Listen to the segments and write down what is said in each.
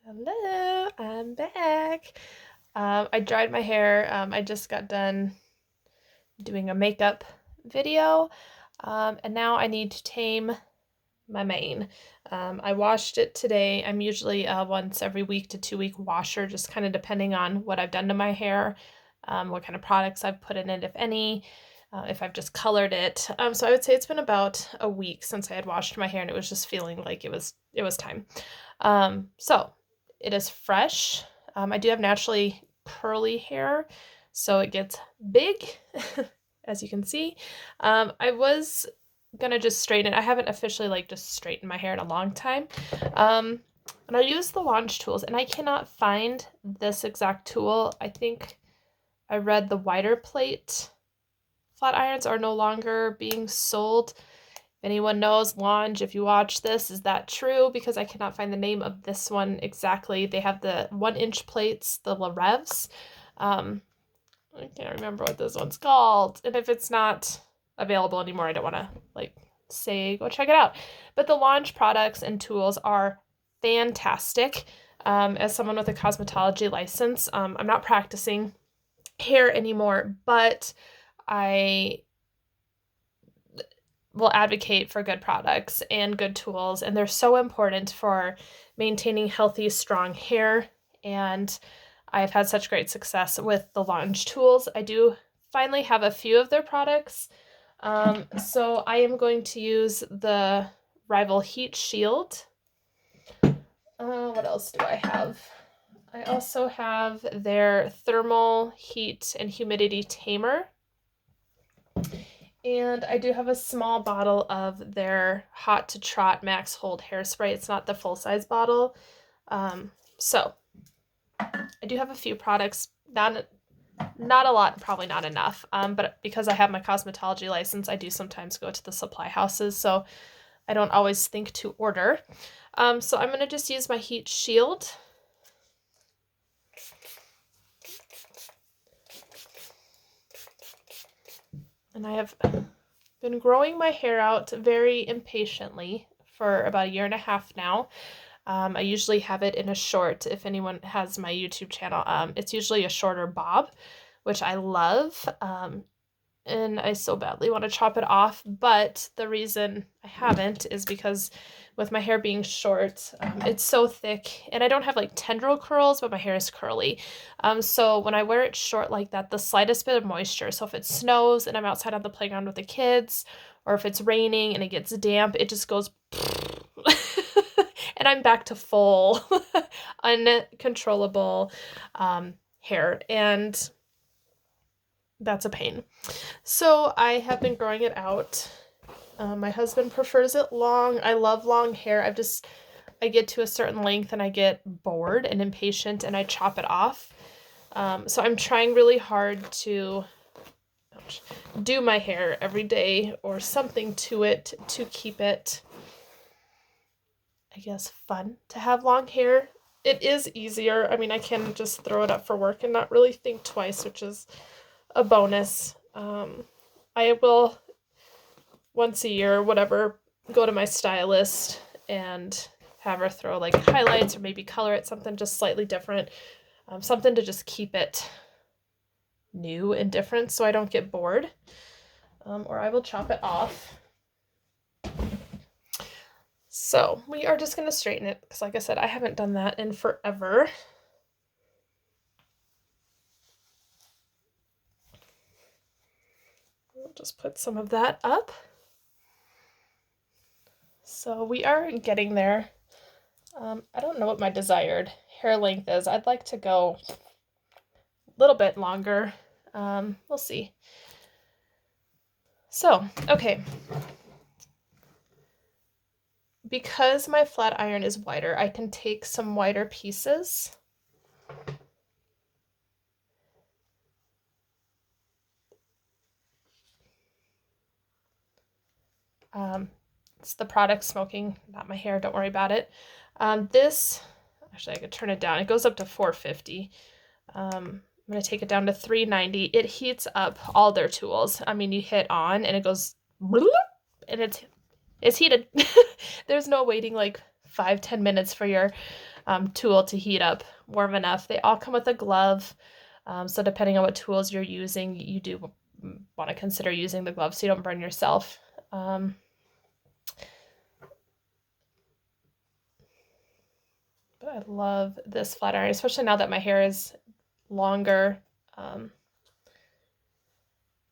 Hello, I'm back. I dried my hair. I just got done doing a makeup video, and now I need to tame my mane. I washed it today. I'm usually once every week to 2 week washer, just kind of depending on what I've done to my hair, what kind of products I've put in it, if any, if I've just colored it. So I would say it's been about a week since I had washed my hair, and it was just feeling like it was time. So it is fresh. I do have naturally curly hair, so it gets big, as you can see. I was gonna just straighten it. I haven't officially just straightened my hair in a long time. And I use the Lange tools, and I cannot find this exact tool. I think I read the wider plate flat irons are no longer being sold. If anyone knows, Lange, if you watch this, is that true? Because I cannot find the name of this one exactly. They have the 1 inch plates, the La Revs. I can't remember what this one's called. And if it's not available anymore, I don't want to say go check it out. But the Lange products and tools are fantastic. As someone with a cosmetology license, I'm not practicing hair anymore, but I will advocate for good products and good tools, and they're so important for maintaining healthy, strong hair. And I've had such great success with the Lange tools. I do finally have a few of their products. So I am going to use the Rival Heat Shield. What else do I have? I also have their Thermal Heat and Humidity Tamer. And I do have a small bottle of their Hot to Trot Max Hold hairspray. It's not the full-size bottle. So I do have a few products, not a lot, probably not enough. But because I have my cosmetology license, I do sometimes go to the supply houses, so I don't always think to order. So I'm going to just use my heat shield. And I have been growing my hair out very impatiently for about 1.5 years now. I usually have it in a short. If anyone has my YouTube channel, it's usually a shorter bob, which I love. And I so badly want to chop it off, but the reason I haven't is because with my hair being short, it's so thick, and I don't have tendril curls, but my hair is curly. So when I wear it short like that, the slightest bit of moisture, so if it snows and I'm outside on the playground with the kids, or if it's raining and it gets damp, it just goes and I'm back to full uncontrollable hair, and that's a pain. So I have been growing it out. My husband prefers it long. I love long hair. I get to a certain length and I get bored and impatient and I chop it off. So I'm trying really hard to do my hair every day or something to it to keep it, I guess, fun to have long hair. It is easier. I mean, I can just throw it up for work and not really think twice, which is a bonus. I will once a year, whatever, go to my stylist and have her throw highlights or maybe color it something just slightly different, something to just keep it new and different so I don't get bored, or I will chop it off. So we are just going to straighten it because, like I said, I haven't done that in forever. We'll just put some of that up. So we are getting there. I don't know what my desired hair length is. I'd like to go a little bit longer. We'll see. So, okay. Because my flat iron is wider, I can take some wider pieces. It's the product smoking, not my hair, don't worry about it. This, actually I could turn it down. It goes up to 450. I'm going to take it down to 390. It heats up all their tools. I mean, you hit on and it goes and it's heated. There's no waiting 5-10 minutes for your tool to heat up warm enough. They all come with a glove. So depending on what tools you're using, you do want to consider using the glove so you don't burn yourself. But I love this flat iron, especially now that my hair is longer.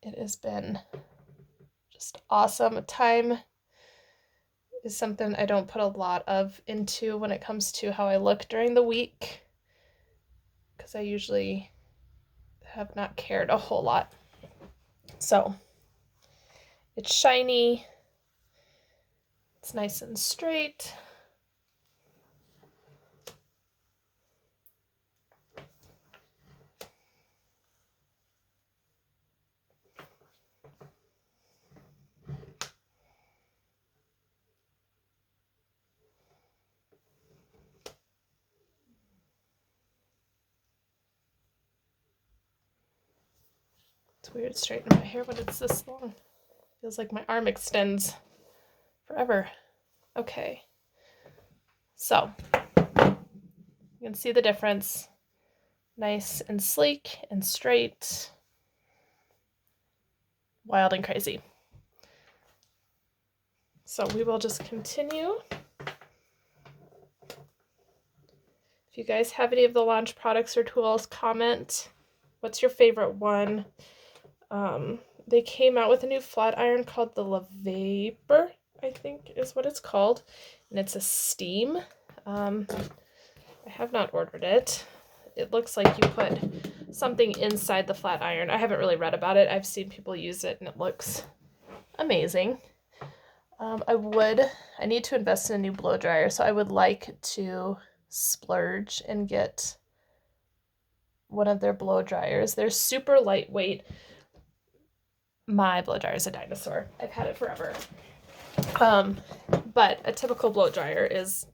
It has been just awesome. Time is something I don't put a lot of into when it comes to how I look during the week, because I usually have not cared a whole lot. So it's shiny, it's nice and straight. It's weird straightening my hair when it's this long. Feels like my arm extends forever. Okay. So you can see the difference. Nice and sleek and straight. Wild and crazy. So we will just continue. If you guys have any of the Lange products or tools, comment. What's your favorite one? They came out with a new flat iron called the La Vapor, I think is what it's called. And it's a steam. I have not ordered it. It looks like you put something inside the flat iron. I haven't really read about it. I've seen people use it and it looks amazing. I need to invest in a new blow dryer, so I would like to splurge and get one of their blow dryers. They're super lightweight. My blow dryer is a dinosaur. I've had it forever. But a typical blow dryer is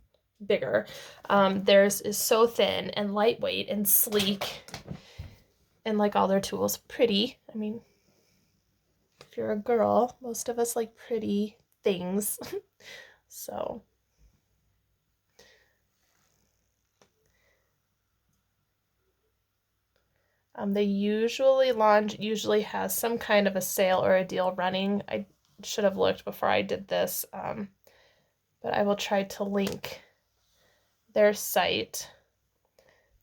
bigger. Theirs is so thin and lightweight and sleek, and like all their tools, pretty. I mean, if you're a girl, most of us like pretty things. So Lange usually has some kind of a sale or a deal running. I should have looked before I did this, but I will try to link their site.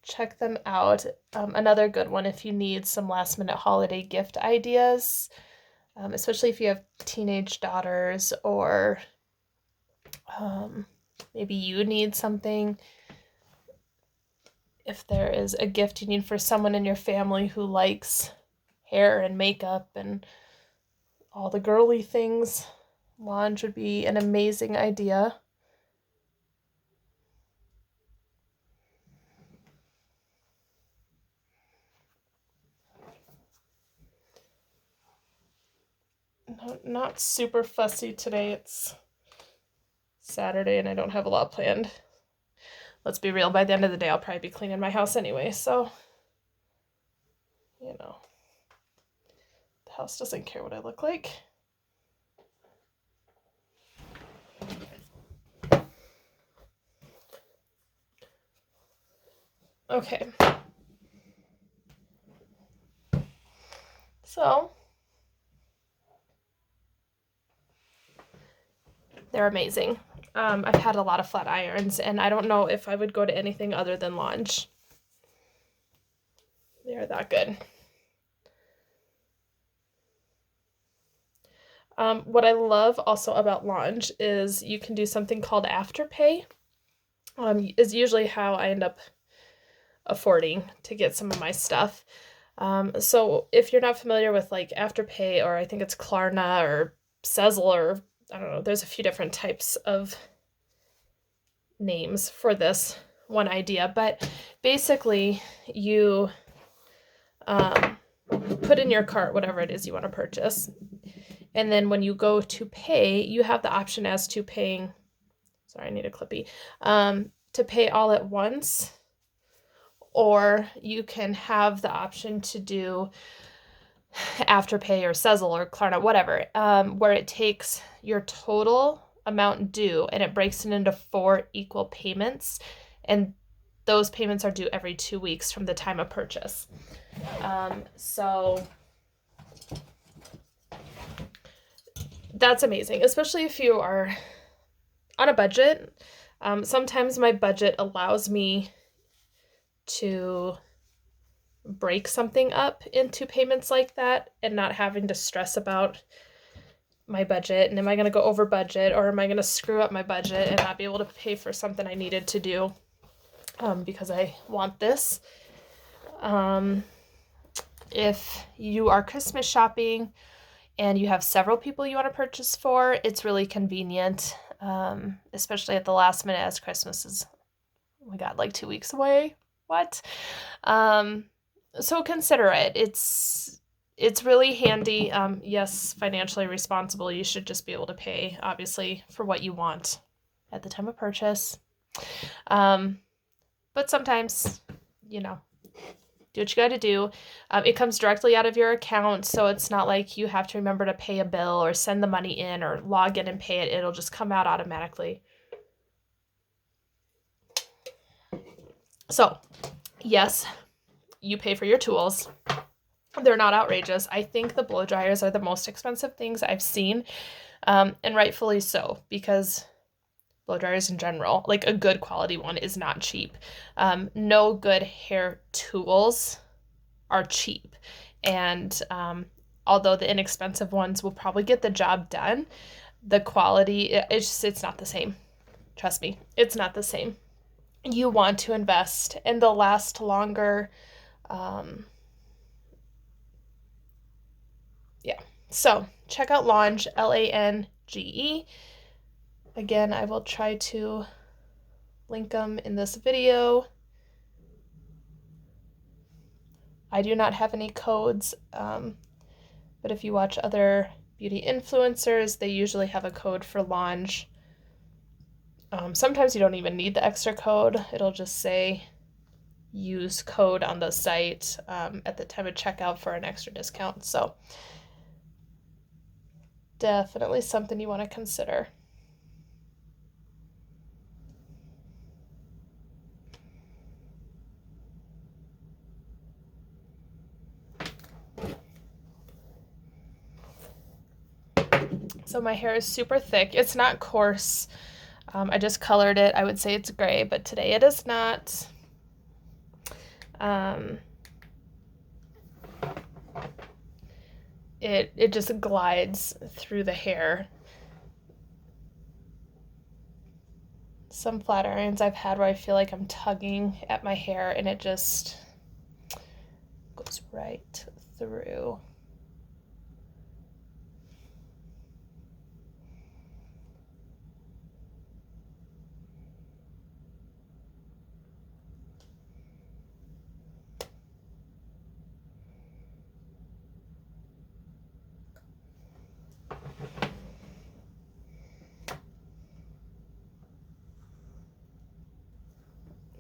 Check them out. Another good one if you need some last minute holiday gift ideas, especially if you have teenage daughters, or maybe you need something. If there is a gift you need for someone in your family who likes hair and makeup and all the girly things, Lange would be an amazing idea. No, not super fussy today. It's Saturday and I don't have a lot planned. Let's be real, by the end of the day I'll probably be cleaning my house anyway, so you know, the house doesn't care what I look like. Okay. So they're amazing. I've had a lot of flat irons, and I don't know if I would go to anything other than Lange. They're that good. What I love also about Lange is you can do something called Afterpay. Is usually how I end up affording to get some of my stuff. So if you're not familiar with like Afterpay, or I think it's Klarna or Sezzle, or I don't know, there's a few different types of names for this one idea, but basically you put in your cart whatever it is you want to purchase, and then when you go to pay, you have the option as to paying, sorry, I need a clippy, to pay all at once, or you can have the option to do Afterpay or Sezzle or Klarna, whatever, where it takes your total amount due and it breaks it into 4 equal payments, and those payments are due every 2 weeks from the time of purchase. So that's amazing, especially if you are on a budget. Sometimes my budget allows me to break something up into payments like that and not having to stress about my budget and am I going to go over budget or am I going to screw up my budget and not be able to pay for something I needed to do because I want this. If you are Christmas shopping and you have several people you want to purchase for, it's really convenient, especially at the last minute as Christmas is, we got like 2 weeks away. What? So consider it. It's really handy. Yes, financially responsible. You should just be able to pay, obviously, for what you want at the time of purchase. But sometimes, do what you got to do. It comes directly out of your account, so it's not like you have to remember to pay a bill or send the money in or log in and pay it. It'll just come out automatically. So, yes, you pay for your tools. They're not outrageous. I think the blow dryers are the most expensive things I've seen, and rightfully so, because blow dryers in general, like a good quality one, is not cheap. No good hair tools are cheap, and although the inexpensive ones will probably get the job done, the quality, it's not the same. Trust me, it's not the same. You want to invest and they'll last longer. Yeah, so check out Lange, Lange. Again, I will try to link them in this video. I do not have any codes, but if you watch other beauty influencers, they usually have a code for Lange. Sometimes you don't even need the extra code. It'll just say use code on the site at the time of checkout for an extra discount. So definitely something you want to consider. So my hair is super thick. It's not coarse. I just colored it. I would say it's gray, but today it is not. It just glides through the hair. Some flat irons I've had where I feel like I'm tugging at my hair and it just goes right through.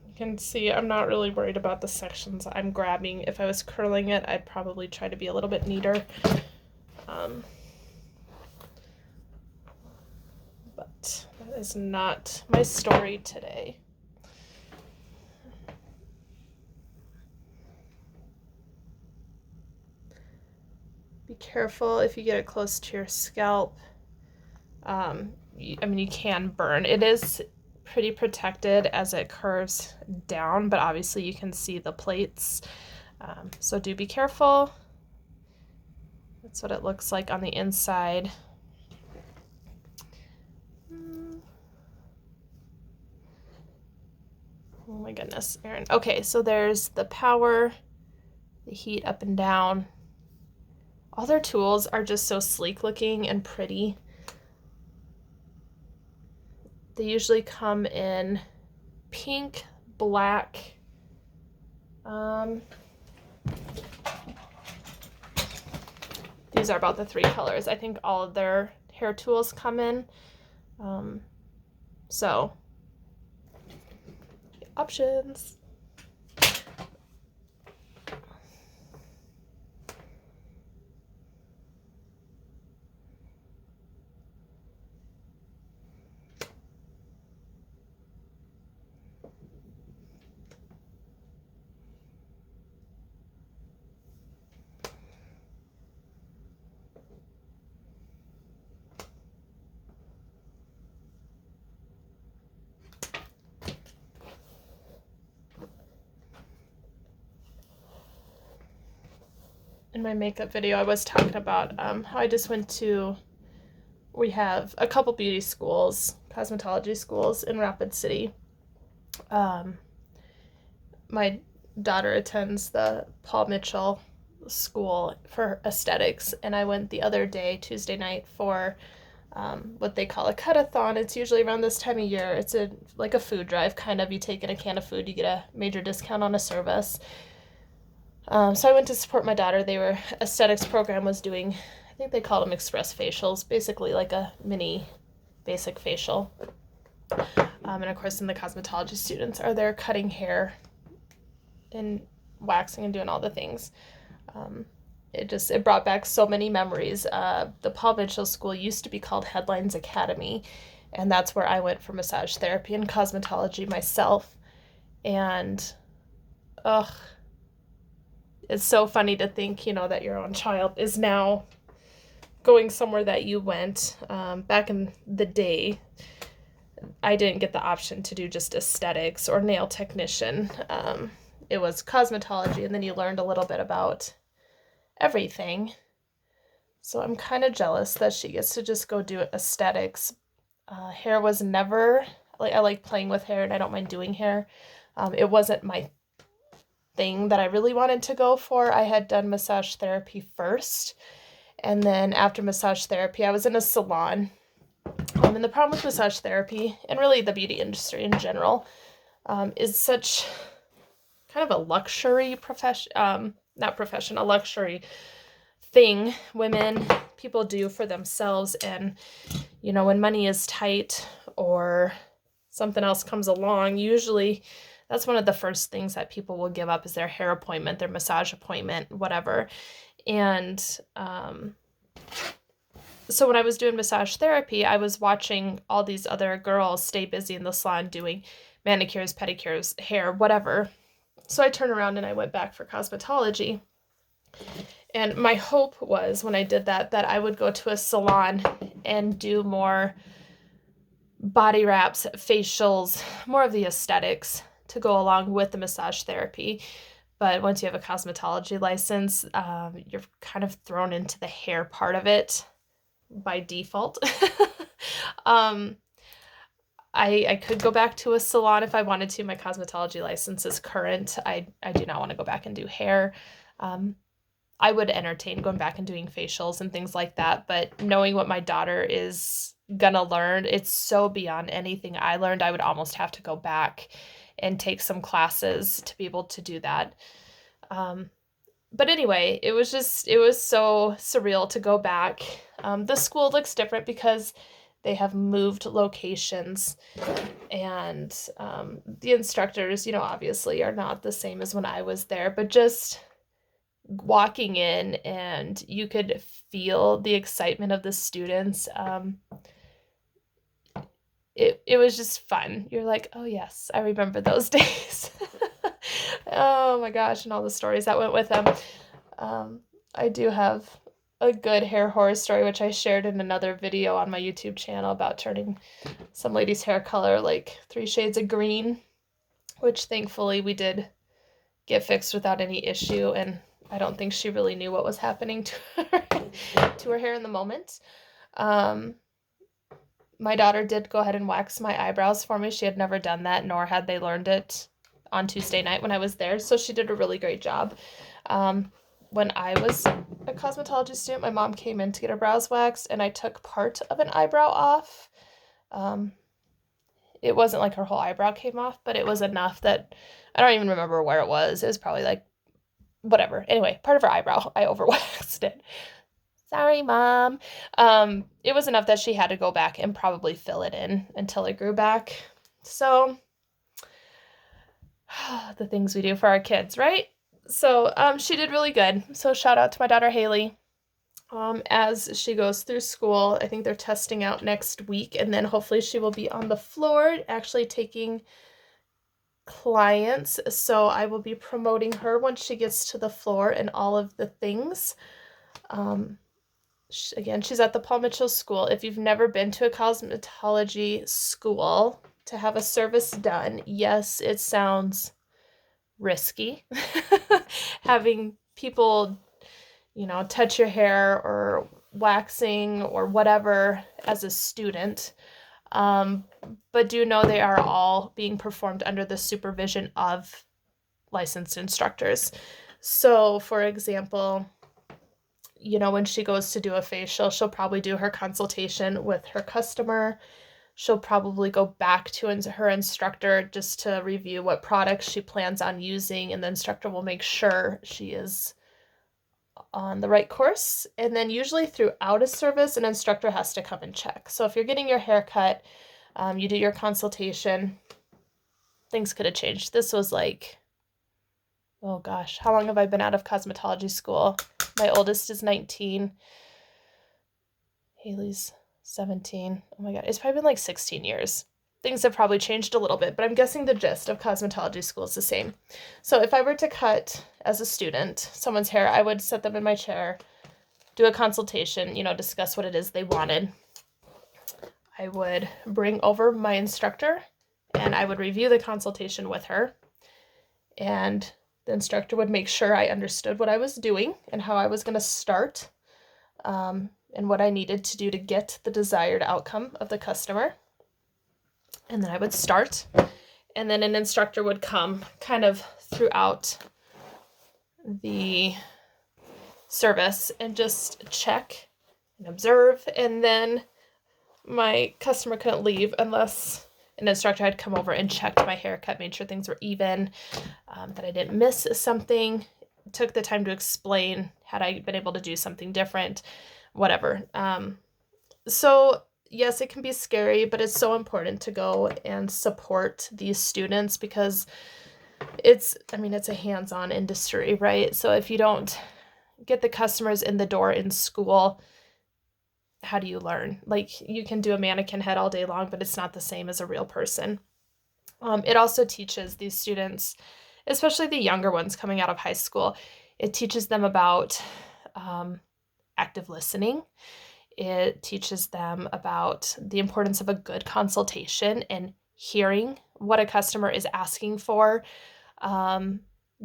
You can see I'm not really worried about the sections I'm grabbing. If I was curling it, I'd probably try to be a little bit neater. But that is not my story today. Be careful if you get it close to your scalp. You can burn. It is pretty protected as it curves down, but obviously you can see the plates. So do be careful. That's what it looks like on the inside. Oh my goodness, Erin. Okay, so there's the power, the heat up and down. All their tools are just so sleek looking and pretty. They usually come in pink, black, these are about the 3 colors. I think all of their hair tools come in. So, options. in my makeup video, I was talking about how I just went to, we have a couple beauty schools, cosmetology schools in Rapid City. My daughter attends the Paul Mitchell School for aesthetics, and I went the other day, Tuesday night, for what they call a cut-a-thon. It's usually around this time of year. It's like a food drive, kind of. You take in a can of food, you get a major discount on a service. So I went to support my daughter. Aesthetics program was doing, I think they called them express facials, basically like a mini basic facial. And of course, then the cosmetology students are there cutting hair and waxing and doing all the things. It brought back so many memories. The Paul Mitchell School used to be called Headlines Academy, and that's where I went for massage therapy and cosmetology myself. And it's so funny to think, that your own child is now going somewhere that you went. Back in the day, I didn't get the option to do just aesthetics or nail technician. It was cosmetology, and then you learned a little bit about everything. So I'm kind of jealous that she gets to just go do aesthetics. Hair was never, I like playing with hair, and I don't mind doing hair. It wasn't my thing that I really wanted to go for. I had done massage therapy first, and then after massage therapy, I was in a salon. And the problem with massage therapy, and really the beauty industry in general, is such kind of a luxury a luxury thing people do for themselves. And, when money is tight or something else comes along, usually that's one of the first things that people will give up is their hair appointment, their massage appointment, whatever. And so when I was doing massage therapy, I was watching all these other girls stay busy in the salon doing manicures, pedicures, hair, whatever. So I turned around and I went back for cosmetology. And my hope was when I did that I would go to a salon and do more body wraps, facials, more of the aesthetics to go along with the massage therapy. But once you have a cosmetology license, you're kind of thrown into the hair part of it by default. I could go back to a salon if I wanted to. My cosmetology license is current. I do not want to go back and do hair. I would entertain going back and doing facials and things like that, but knowing what my daughter is gonna learn, it's so beyond anything I learned. I would almost have to go back and take some classes to be able to do that. But anyway, it was so surreal to go back. The school looks different because they have moved locations, and the instructors, obviously are not the same as when I was there, but just walking in and you could feel the excitement of the students. It was just fun. You're like, oh yes, I remember those days. Oh my gosh, and all the stories that went with them. I do have a good hair horror story, which I shared in another video on my YouTube channel about turning some lady's hair color like 3 shades of green, which thankfully we did get fixed without any issue, and I don't think she really knew what was happening to her hair in the moment. My daughter did go ahead and wax my eyebrows for me. She had never done that, nor had they learned it on Tuesday night when I was there, so she did a really great job. When I was a cosmetology student, my mom came in to get her brows waxed, and I took part of an eyebrow off. It wasn't like her whole eyebrow came off, but it was enough that I don't even remember where it was. It was probably like, whatever. Anyway, part of her eyebrow, I overwaxed it. Sorry, Mom. It was enough that she had to go back and probably fill it in until it grew back. So, the things we do for our kids, right? So, she did really good. So, shout out to my daughter, Haley. As she goes through school, I think they're testing out next week, and then hopefully she will be on the floor actually taking clients. So, I will be promoting her once she gets to the floor and all of the things. Again, she's at the Paul Mitchell School. If you've never been to a cosmetology school to have a service done, yes, it sounds risky. Having people, touch your hair or waxing or whatever as a student. But do know they are all being performed under the supervision of licensed instructors. So, for example, when she goes to do a facial, she'll probably do her consultation with her customer. She'll probably go back to her instructor just to review what products she plans on using, and the instructor will make sure she is on the right course. And then usually throughout a service, an instructor has to come and check. So if you're getting your hair cut, you do your consultation, things could have changed. This was like, oh gosh, how long have I been out of cosmetology school? My oldest is 19. Haley's 17. Oh my God, it's probably been like 16 years. Things have probably changed a little bit, but I'm guessing the gist of cosmetology school is the same. So if I were to cut as a student someone's hair, I would set them in my chair, do a consultation, discuss what it is they wanted. I would bring over my instructor and I would review the consultation with her. And the instructor would make sure I understood what I was doing and how I was going to start, and what I needed to do to get the desired outcome of the customer. And then I would start, and then an instructor would come kind of throughout the service and just check and observe. And then my customer couldn't leave unless an instructor had come over and checked my haircut, made sure things were even, that I didn't miss something, took the time to explain, had I been able to do something different, whatever. So yes, it can be scary, but it's so important to go and support these students because it's a hands-on industry, right? So if you don't get the customers in the door in school, how do you learn? Like, you can do a mannequin head all day long, but it's not the same as a real person. It also teaches these students, especially the younger ones coming out of high school, it teaches them about active listening. It teaches them about the importance of a good consultation and hearing what a customer is asking for,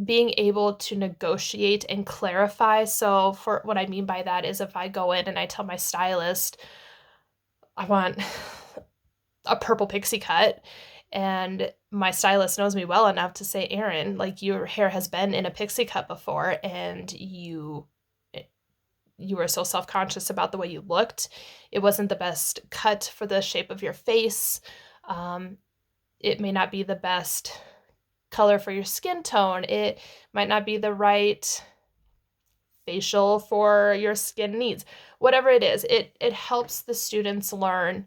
being able to negotiate and clarify. So for what I mean by that is if I go in and I tell my stylist, I want a purple pixie cut, and my stylist knows me well enough to say, Erin, like, your hair has been in a pixie cut before and you were so self-conscious about the way you looked. It wasn't the best cut for the shape of your face. It may not be the best color for your skin tone. It might not be the right facial for your skin needs. Whatever it is, it helps the students learn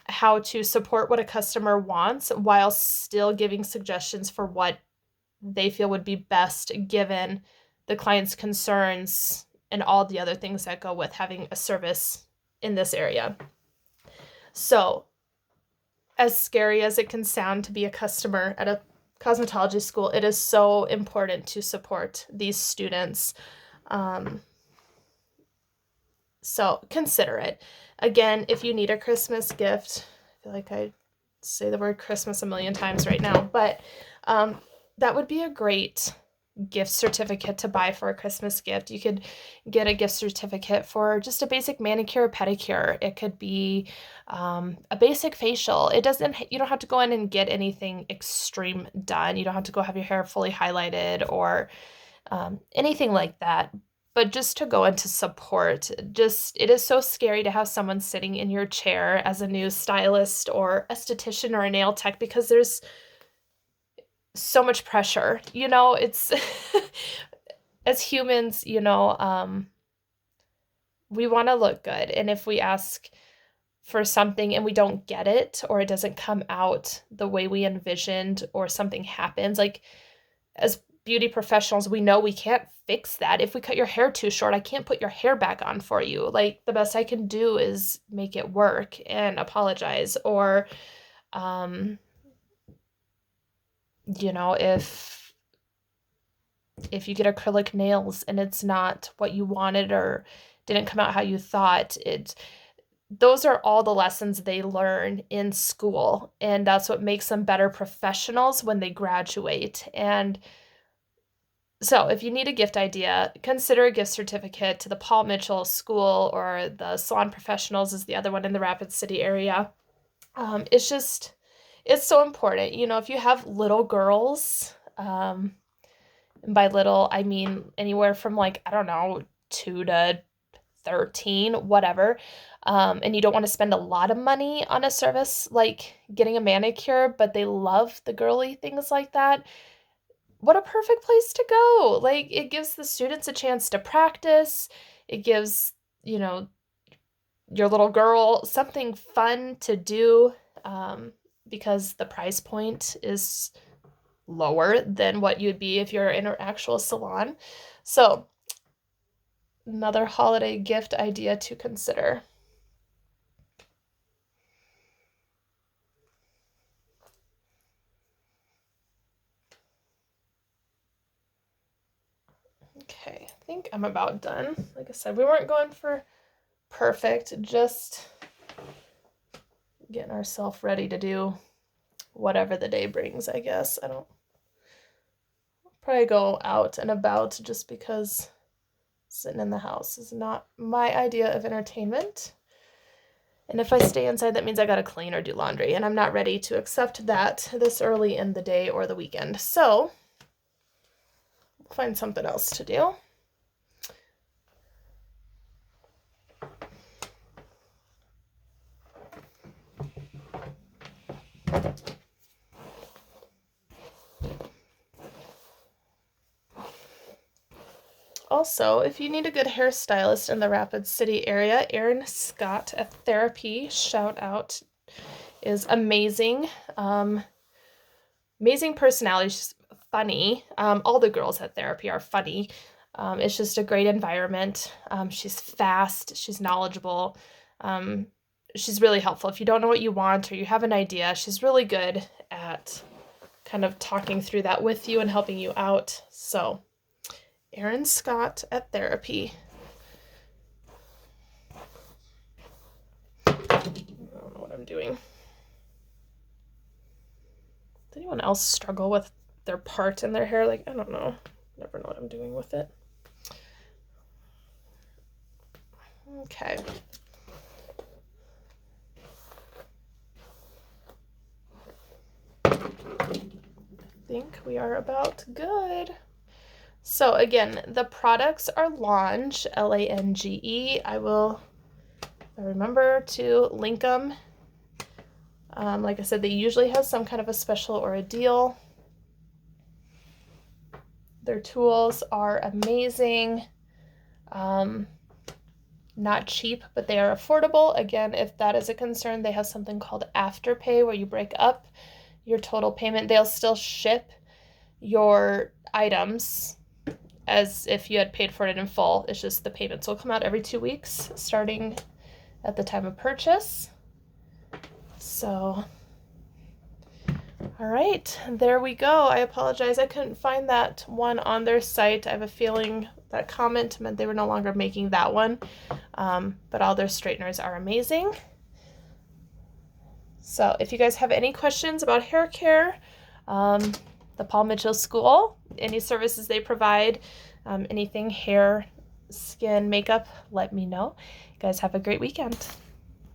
how to support what a customer wants while still giving suggestions for what they feel would be best given the client's concerns and all the other things that go with having a service in this area. So, as scary as it can sound to be a customer at a cosmetology school, it is so important to support these students. So consider it. Again, if you need a Christmas gift, I feel like I say the word Christmas a million times right now, but that would be a great gift certificate to buy for a Christmas gift. You could get a gift certificate for just a basic manicure or pedicure. It could be a basic facial. You don't have to go in and get anything extreme done. You don't have to go have your hair fully highlighted or anything like that. But just to go into support, it is so scary to have someone sitting in your chair as a new stylist or esthetician or a nail tech because there's so much pressure. It's as humans, we want to look good. And if we ask for something and we don't get it, or it doesn't come out the way we envisioned, or something happens, like, as beauty professionals, we know we can't fix that. If we cut your hair too short, I can't put your hair back on for you. Like, the best I can do is make it work and apologize. Or, if you get acrylic nails and it's not what you wanted or didn't come out how you thought, those are all the lessons they learn in school, and that's what makes them better professionals when they graduate. And So if you need a gift idea, consider a gift certificate to the Paul Mitchell School, or the Salon Professionals is the other one in the Rapid City area. It's so important. You know, if you have little girls, and by little, I mean anywhere from like, I don't know, 2 to 13, whatever, and you don't want to spend a lot of money on a service like getting a manicure, but they love the girly things like that, what a perfect place to go. Like, it gives the students a chance to practice. It gives, you know, your little girl something fun to do, because the price point is lower than what you'd be if you're in an actual salon. So, another holiday gift idea to consider. Okay, I think I'm about done. Like I said, we weren't going for perfect, just getting ourselves ready to do whatever the day brings, I guess. I don't probably go out and about, just because sitting in the house is not my idea of entertainment. And if I stay inside, that means I gotta clean or do laundry, and I'm not ready to accept that this early in the day or the weekend. So, we'll find something else to do. Also, if you need a good hairstylist in the Rapid City area, Erin Scott at Therapy, shout out, is amazing. Amazing personality. She's funny. All the girls at Therapy are funny. It's just a great environment. She's fast. She's knowledgeable. She's really helpful. If you don't know what you want or you have an idea, she's really good at kind of talking through that with you and helping you out. So, Erin Scott at Therapy. I don't know what I'm doing. Does anyone else struggle with their part in their hair? Like, I don't know. Never know what I'm doing with it. Okay. I think we are about good. So again, the products are Lange, Lange. I will remember to link them. Like I said, they usually have some kind of a special or a deal. Their tools are amazing. Not cheap, but they are affordable. Again, if that is a concern, they have something called Afterpay, where you break up your total payment. They'll still ship your items as if you had paid for it in full. It's just the payments will come out every 2 weeks, starting at the time of purchase. So, all right, there we go. I apologize, I couldn't find that one on their site. I have a feeling that comment meant they were no longer making that one, but all their straighteners are amazing. So if you guys have any questions about hair care, the Paul Mitchell School, any services they provide, anything hair, skin, makeup, let me know. You guys have a great weekend.